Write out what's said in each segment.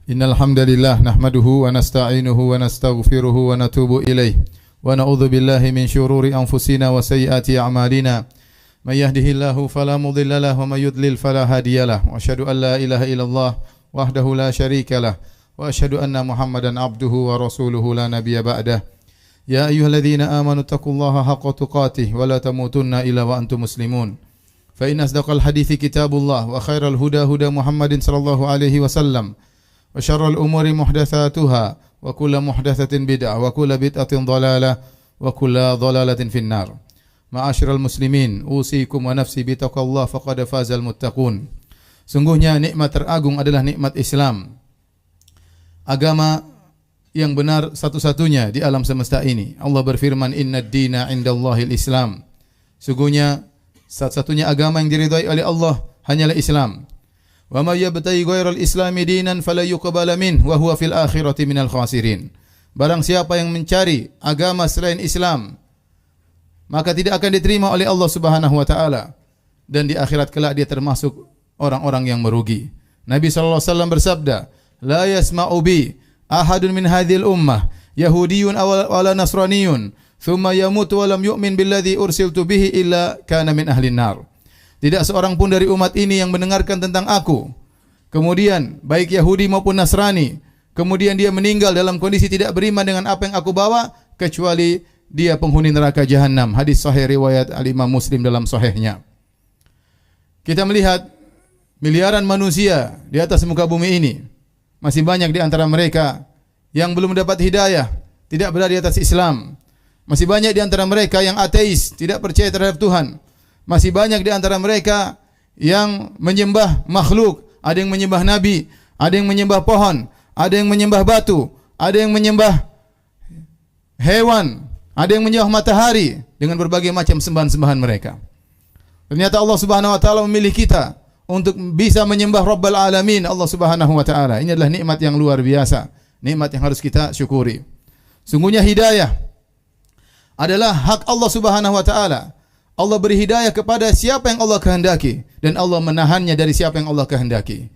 Innal hamdalillah nahmaduhu wa nasta'inuhu wa nastaghfiruhu wa natubu ilaih wa na'udzu billahi min shururi anfusina wa sayyiati a'malina. May yahdihillahu fala mudilla lahu wa may yudlil fala hadiyalah. Wa asyhadu an la ilaha illallah wahdahu la syarikalah wa asyhadu anna Muhammadan abduhu wa rasuluhu la nabiyya ba'dah. Ya ayyuhalladzina amanu taqullaha haqqa tuqatih wa la tamutunna illa wa antum muslimun. Fa in asdaqal hadithi kitabullah wa khairal huda huda Muhammadin sallallahu alaihi wasallam. Wa syarrul umuri muhdatsatuha wa kullu muhdatsatin bid'ah wa kullu bid'atin dhalalah wa kullu dhalalatin finnar. Ma'asyiral muslimin, usikum wa nafsi bitaqwallah faqad fazal muttaqun. Sungguhnya nikmat teragung adalah nikmat Islam. Agama yang benar satu-satunya di alam semesta ini. Allah berfirman, "Innad dina 'indallahil Islam." Sungguhnya satu-satunya agama yang diridhai oleh Allah hanyalah Islam. Wa may yabtaghi ghairal islami dinan fala yuqbala min wa huwa fil akhirati minal khasirin. Barang siapa yang mencari agama selain Islam, maka tidak akan diterima oleh Allah Subhanahu wa taala, dan di akhirat kelak dia termasuk orang-orang yang merugi. Nabi sallallahu alaihi wasallam bersabda, "La yasma'u bi ahadun min hadhil ummah yahudiyyun aw wala nasraniyyun thumma yamutu wa lam yu'min billadzi ursiltu bihi illa kana min ahlin nar." Tidak seorang pun dari umat ini yang mendengarkan tentang aku, kemudian baik Yahudi maupun Nasrani, kemudian dia meninggal dalam kondisi tidak beriman dengan apa yang aku bawa, kecuali dia penghuni neraka jahanam. Hadis sahih riwayat Al-Imam Muslim dalam sahihnya. Kita melihat miliaran manusia di atas muka bumi ini, masih banyak di antara mereka yang belum mendapat hidayah, tidak berada di atas Islam. Masih banyak di antara mereka yang ateis, tidak percaya terhadap Tuhan. Masih banyak di antara mereka yang menyembah makhluk, ada yang menyembah nabi, ada yang menyembah pohon, ada yang menyembah batu, ada yang menyembah hewan, ada yang menyembah matahari dengan berbagai macam sembahan-sembahan mereka. Ternyata Allah Subhanahu wa taala memilih kita untuk bisa menyembah Rabbul Alamin, Allah Subhanahu wa taala. Ini adalah nikmat yang luar biasa, nikmat yang harus kita syukuri. Sungguhnya hidayah adalah hak Allah Subhanahu wa taala. Allah beri hidayah kepada siapa yang Allah kehendaki, dan Allah menahannya dari siapa yang Allah kehendaki.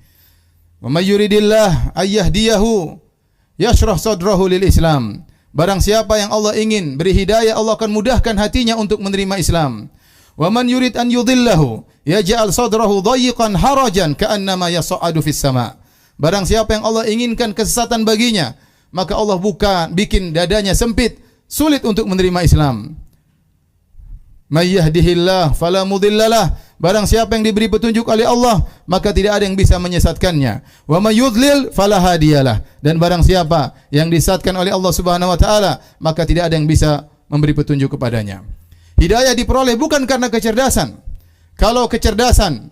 Wa may yuridillah ayyahdiyahu yashrah sadrahu lil Islam. Barang siapa yang Allah ingin beri hidayah, Allah akan mudahkan hatinya untuk menerima Islam. Wa man yurid an yudhillahu yaj'al sadrahu dhayiqan harajan ka'annama yas'adu fis sama'. Barang siapa yang Allah inginkan kesesatan baginya, maka Allah bikin dadanya sempit, sulit untuk menerima Islam. May yahdihillah fala mudhillalah. Barang siapa yang diberi petunjuk oleh Allah, maka tidak ada yang bisa menyesatkannya. Wa may yudlil fala hadiyalah. Dan barang siapa yang disesatkan oleh Allah Subhanahu wa taala, maka tidak ada yang bisa memberi petunjuk kepadanya. Hidayah diperoleh bukan karena kecerdasan. Kalau kecerdasan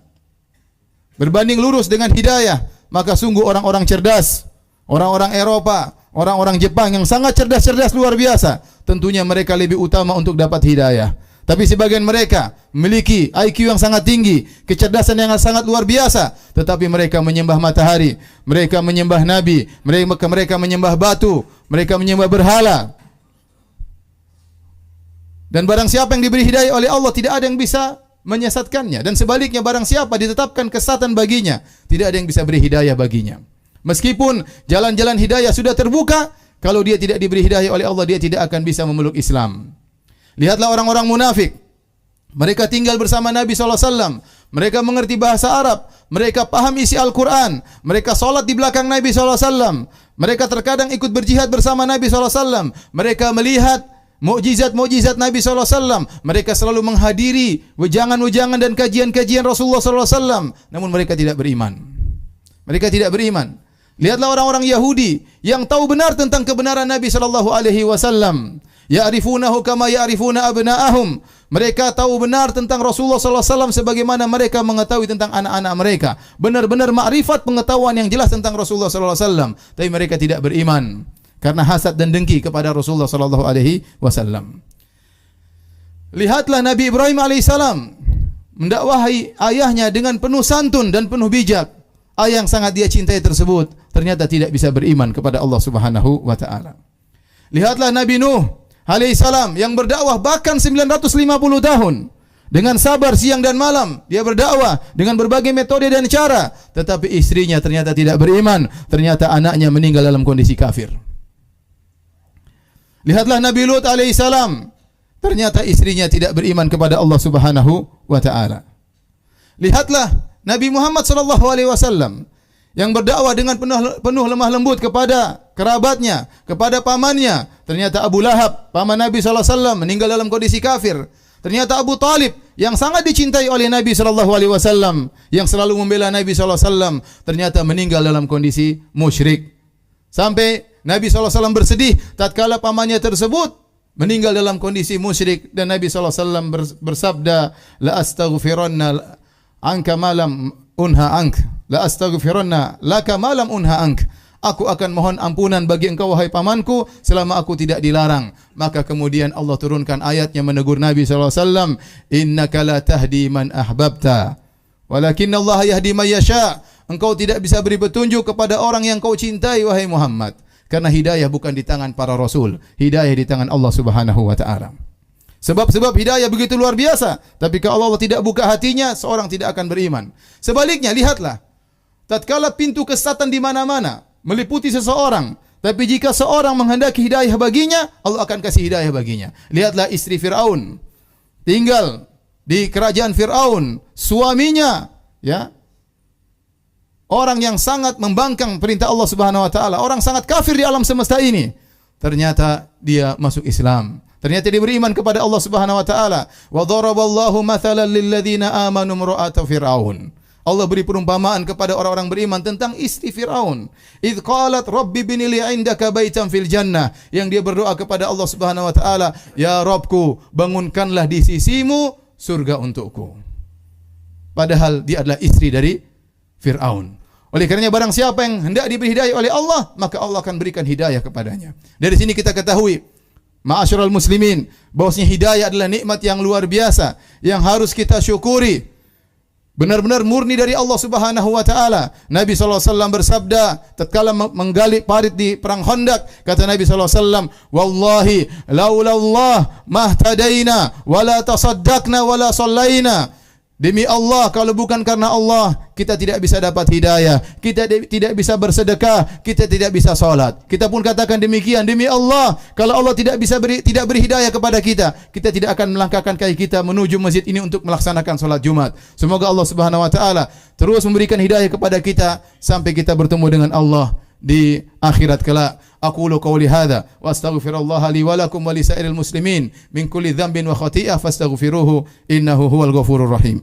berbanding lurus dengan hidayah, maka sungguh orang-orang cerdas, orang-orang Eropa, orang-orang Jepang yang sangat cerdas-cerdas luar biasa, tentunya mereka lebih utama untuk dapat hidayah. Tapi sebagian mereka memiliki IQ yang sangat tinggi, kecerdasan yang sangat luar biasa, tetapi mereka menyembah matahari, mereka menyembah nabi, mereka menyembah batu, mereka menyembah berhala. Dan barang siapa yang diberi hidayah oleh Allah, tidak ada yang bisa menyesatkannya. Dan sebaliknya, barang siapa ditetapkan kesesatan baginya, tidak ada yang bisa beri hidayah baginya. Meskipun jalan-jalan hidayah sudah terbuka, kalau dia tidak diberi hidayah oleh Allah, dia tidak akan bisa memeluk Islam. Lihatlah orang-orang munafik. Mereka tinggal bersama Nabi SAW. Mereka mengerti bahasa Arab. Mereka paham isi Al-Quran. Mereka solat di belakang Nabi SAW. Mereka terkadang ikut berjihad bersama Nabi SAW. Mereka melihat mukjizat-mukjizat Nabi SAW. Mereka selalu menghadiri wejangan-wejangan dan kajian-kajian Rasulullah SAW. Namun mereka tidak beriman. Mereka tidak beriman. Lihatlah orang-orang Yahudi yang tahu benar tentang kebenaran Nabi SAW. Ya'rifunahu kama ya'rifuna abna'ahum. Mereka tahu benar tentang Rasulullah SAW sebagaimana mereka mengetahui tentang anak-anak mereka. Benar-benar makrifat pengetahuan yang jelas tentang Rasulullah SAW. Tapi mereka tidak beriman karena hasad dan dengki kepada Rasulullah SAW. Lihatlah Nabi Ibrahim alaihissalam mendakwahi ayahnya dengan penuh santun dan penuh bijak. Ayah yang sangat dia cintai tersebut ternyata tidak bisa beriman kepada Allah Subhanahu wa taala. Lihatlah Nabi Nuh alaihissalam yang berdakwah bahkan 950 tahun. Dengan sabar siang dan malam dia berdakwah dengan berbagai metode dan cara, tetapi istrinya ternyata tidak beriman, ternyata anaknya meninggal dalam kondisi kafir. Lihatlah Nabi Lut alaihissalam, ternyata istrinya tidak beriman kepada Allah Subhanahu wa taala. Lihatlah Nabi Muhammad sallallahu alaihi wasallam yang berdakwah dengan penuh lemah lembut kepada kerabatnya, kepada pamannya. Ternyata Abu Lahab, paman Nabi sallallahu alaihi wasallam, meninggal dalam kondisi kafir. Ternyata Abu Talib yang sangat dicintai oleh Nabi sallallahu alaihi wasallam, yang selalu membela Nabi sallallahu alaihi wasallam, ternyata meninggal dalam kondisi musyrik. Sampai Nabi sallallahu alaihi wasallam bersedih tatkala pamannya tersebut meninggal dalam kondisi musyrik, dan Nabi sallallahu alaihi wasallam bersabda, la astaghfiranna anka malam unha ank, la astaghfiranna laka malam unha ank. Aku akan mohon ampunan bagi engkau wahai pamanku selama aku tidak dilarang. Maka kemudian Allah turunkan ayatnya menegur Nabi sallallahu alaihi wasallam, innaka la tahdi man ahbabta walakinna Allah yahdi man yasha. Engkau tidak bisa beri petunjuk kepada orang yang kau cintai wahai Muhammad, karena hidayah bukan di tangan para rasul, hidayah di tangan Allah Subhanahu wa taala. Sebab hidayah begitu luar biasa, tapi kalau Allah tidak buka hatinya, seorang tidak akan beriman. Sebaliknya, lihatlah, tatkala pintu kesesatan di mana-mana meliputi seseorang, tapi jika seorang menghendaki hidayah baginya, Allah akan kasih hidayah baginya. Lihatlah istri Fir'aun, tinggal di kerajaan Fir'aun, suaminya orang yang sangat membangkang perintah Allah Subhanahu wa taala, orang sangat kafir di alam semesta ini. Ternyata dia masuk Islam. Ternyata dia beriman kepada Allah Subhanahu wa taala. Wa daraballahu mathalan lil ladzina amanu imra'ata fir'aun. Allah beri perumpamaan kepada orang-orang beriman tentang istri Fir'aun. Idz qalat rabbi bini li 'indaka baitan fil jannah, yang dia berdoa kepada Allah Subhanahu wa taala, ya Rabbku, bangunkanlah di sisimu surga untukku. Padahal dia adalah istri dari Fir'aun. Oleh karenanya barang siapa yang hendak diberi hidayah oleh Allah, maka Allah akan berikan hidayah kepadanya. Dari sini kita ketahui, ma'asyiral muslimin, bahwasanya hidayah adalah nikmat yang luar biasa yang harus kita syukuri. Benar-benar murni dari Allah Subhanahu wa taala. Nabi sallallahu alaihi wasallam bersabda tatkala menggali parit di perang Khandaq, kata Nabi sallallahu alaihi wasallam, "Wallahi laula Allah mahtadaina wala tasaddaqna wala sallaina." Demi Allah, kalau bukan karena Allah, kita tidak bisa dapat hidayah, kita tidak bisa bersedekah, kita tidak bisa salat. Kita pun katakan demikian, demi Allah, kalau Allah tidak beri hidayah kepada kita, kita tidak akan melangkahkan kaki kita menuju masjid ini untuk melaksanakan salat Jumat. Semoga Allah Subhanahu wa taala terus memberikan hidayah kepada kita sampai kita bertemu dengan Allah di akhirat kelak. Aqulu qawli hadza wa astaghfirullaha li wa lakum wa lisairil muslimin min kulli dhanbin wa khati'ah fastaghfiruhu innahu huwal ghafurur rahim.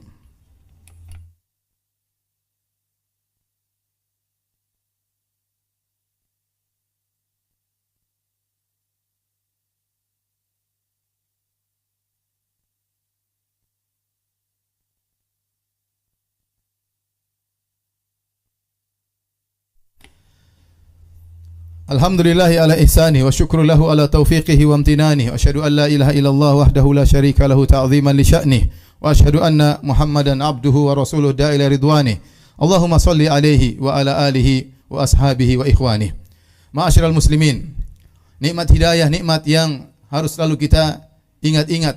Alhamdulillahi ala ihsani wa syukru lahu ala taufiqihi wa amtinani wa asyhadu an la ilaha illallah wahdahu la syarika lahu ta'ziman li sya'nih wa asyhadu anna Muhammadan abduhu wa rasuluhu da'ila ridwanih. Allahumma salli alaihi wa ala alihi wa ashabihi wa ikhwanih. Ma'asyiral muslimin, nikmat hidayah, nikmat yang harus selalu kita ingat-ingat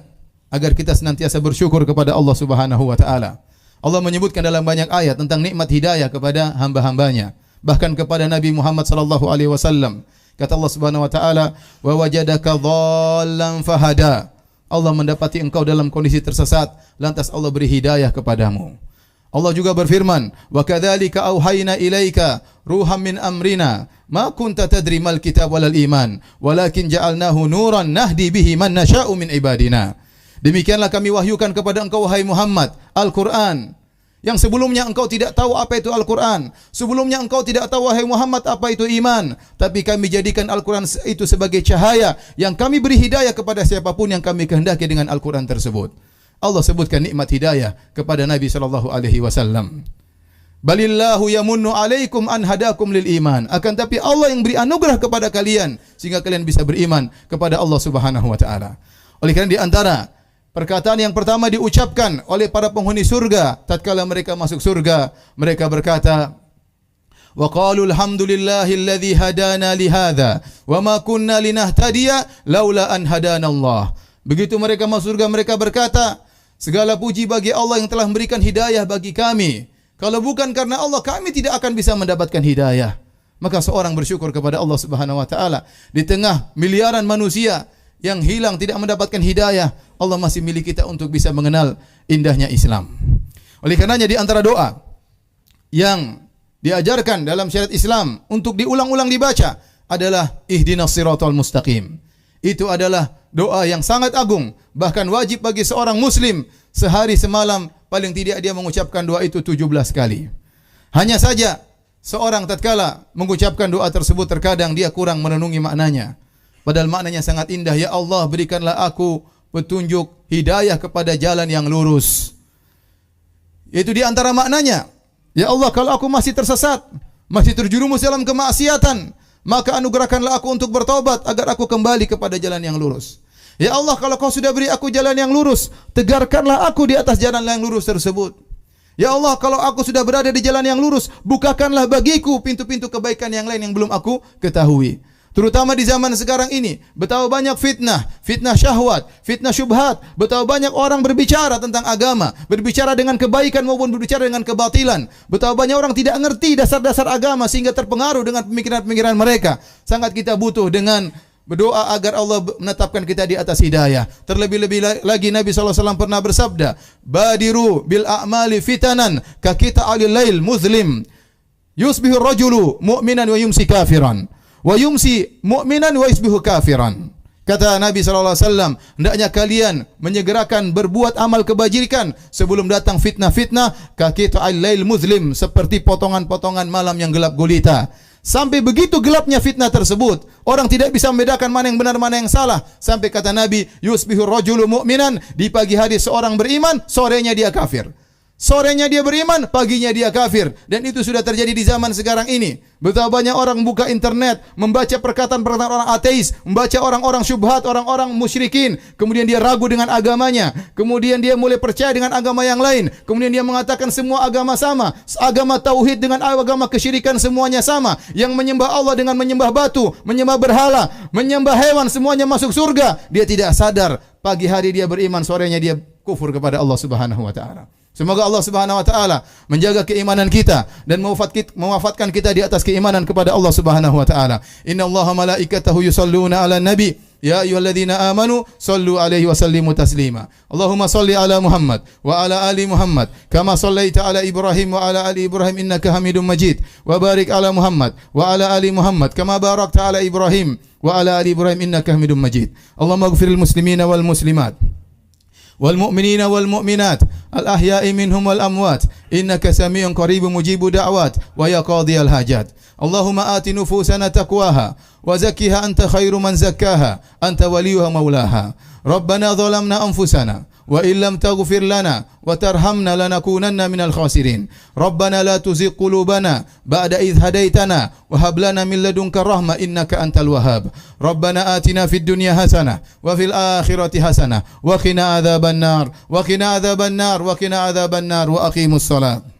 agar kita senantiasa bersyukur kepada Allah Subhanahu wa taala. Allah menyebutkan dalam banyak ayat tentang nikmat hidayah kepada hamba-hambanya. Bahkan kepada Nabi Muhammad sallallahu alaihi wasallam, kata Allah Subhanahu wa taala, wa wajadaka dhallan fahada. Allah mendapati engkau dalam kondisi tersesat, lantas Allah beri hidayah kepadamu. Allah juga berfirman, wa kadzalika auhayna ilaika ruham min amrina ma kunta tadri mal kitab walal iman walakin ja'alnahu nuran nahdi bihi man nasya'u min ibadina. Demikianlah kami wahyukan kepada engkau wahai Muhammad Al-Qur'an, yang sebelumnya engkau tidak tahu apa itu Al-Quran. Sebelumnya engkau tidak tahu wahai Muhammad apa itu iman. Tapi kami jadikan Al-Quran itu sebagai cahaya yang kami beri hidayah kepada siapapun yang kami kehendaki dengan Al-Quran tersebut. Allah sebutkan nikmat hidayah kepada Nabi SAW. Balillahu yamunnu alaikum an hadakum lil iman. Akan tapi Allah yang beri anugerah kepada kalian sehingga kalian bisa beriman kepada Allah Subhanahu wa taala. Oleh karena di antara perkataan yang pertama diucapkan oleh para penghuni surga tatkala mereka masuk surga, mereka berkata, wa qalu alhamdulillahilladzi hadana li hadza wa ma kunna linahtadiya laula an hadana Allah. Begitu mereka masuk surga, mereka berkata, Segala puji bagi Allah yang telah memberikan hidayah bagi kami. Kalau bukan karena Allah, kami tidak akan bisa mendapatkan hidayah. Maka seorang bersyukur kepada Allah Subhanahu wa taala. Di tengah miliaran manusia yang hilang tidak mendapatkan hidayah, Allah masih milik kita untuk bisa mengenal indahnya Islam. Oleh karenanya di antara doa yang diajarkan dalam syariat Islam untuk diulang-ulang dibaca adalah ihdinas siratal mustaqim. Itu adalah doa yang sangat agung, bahkan wajib bagi seorang muslim sehari semalam paling tidak dia mengucapkan doa itu 17 kali. Hanya saja seorang tatkala mengucapkan doa tersebut terkadang dia kurang merenungi maknanya. Padahal maknanya sangat indah. Ya Allah, berikanlah aku petunjuk hidayah kepada jalan yang lurus. Itu di antara maknanya. Ya Allah, kalau aku masih tersesat, masih terjerumus dalam kemaksiatan, maka anugerahkanlah aku untuk bertobat agar aku kembali kepada jalan yang lurus. Ya Allah, kalau kau sudah beri aku jalan yang lurus, tegarkanlah aku di atas jalan yang lurus tersebut. Ya Allah, kalau aku sudah berada di jalan yang lurus, bukakanlah bagiku pintu-pintu kebaikan yang lain yang belum aku ketahui. Terutama di zaman sekarang ini, betapa banyak fitnah, fitnah syahwat, fitnah syubhat, betapa banyak orang berbicara tentang agama, berbicara dengan kebaikan maupun berbicara dengan kebatilan. Betapa banyak orang tidak mengerti dasar-dasar agama sehingga terpengaruh dengan pemikiran-pemikiran mereka. Sangat kita butuh dengan berdoa agar Allah menetapkan kita di atas hidayah. Terlebih-lebih lagi Nabi SAW pernah bersabda, Badiru bil a'mali fitanan ka kita alil lail muslim yusbihu rajulu mu'minan wa yumsi kafiran wa yumsi mu'minan wa yusbihu kafiran. Kata Nabi SAW, hendaknya kalian menyegerakan berbuat amal kebajikan sebelum datang fitnah-fitnah ka kita alil lail muslim, seperti potongan-potongan malam yang gelap gulita. Sampai begitu gelapnya fitnah tersebut, orang tidak bisa membedakan mana yang benar, mana yang salah. Sampai kata Nabi, yusbihur rajulu mu'minan, di pagi hari seorang beriman, sorenya dia kafir. Sorenya dia beriman, paginya dia kafir. Dan itu sudah terjadi di zaman sekarang ini. Betapa banyak orang buka internet, membaca perkataan-perkataan orang ateis, membaca orang-orang syubhat, orang-orang musyrikin. Kemudian dia ragu dengan agamanya. Kemudian dia mulai percaya dengan agama yang lain. Kemudian dia mengatakan semua agama sama. Agama tauhid dengan agama kesyirikan semuanya sama. Yang menyembah Allah dengan menyembah batu, menyembah berhala, menyembah hewan, semuanya masuk surga. Dia tidak sadar, pagi hari dia beriman, sorenya dia kufur kepada Allah Subhanahu wa taala. Semoga Allah Subhanahu wa taala menjaga keimanan kita dan mewafatkan kita di atas keimanan kepada Allah Subhanahu wa taala. Innallaha malaikatahu yusholluna 'alan nabi ya ayyuhalladzina amanu shallu 'alaihi wa sallimu taslima. Allahumma shalli 'ala Muhammad wa 'ala ali Muhammad kama shallaita 'ala Ibrahim wa 'ala ali Ibrahim innaka Hamidum Majid. Wa barik 'ala Muhammad wa 'ala ali Muhammad kama barakta 'ala Ibrahim wa 'ala ali Ibrahim innaka Hamidum Majid. Allahumma ighfiril muslimina wal muslimat والمؤمنين والمؤمنات الأحياء منهم والأموات إنك سميع قريب مجيب دعوات ويا قاضي الحاجات اللهم آت نفوسنا تقواها وزكها أنت خير من زكاها أنت وليها مولاها ربنا ظلمنا أنفسنا وإن لم تغفر لنا وترحمنا لنكونن من الخاسرين ربنا لا تزغ قلوبنا بعد إذ هديتنا وهب لنا من لدنك الرحمة إنك أنت الوهاب ربنا آتنا في الدنيا حسنة وفي الآخرة حسنة وقنا عذاب النار وقنا عذاب النار وقنا عذاب النار وأقيموا الصلاة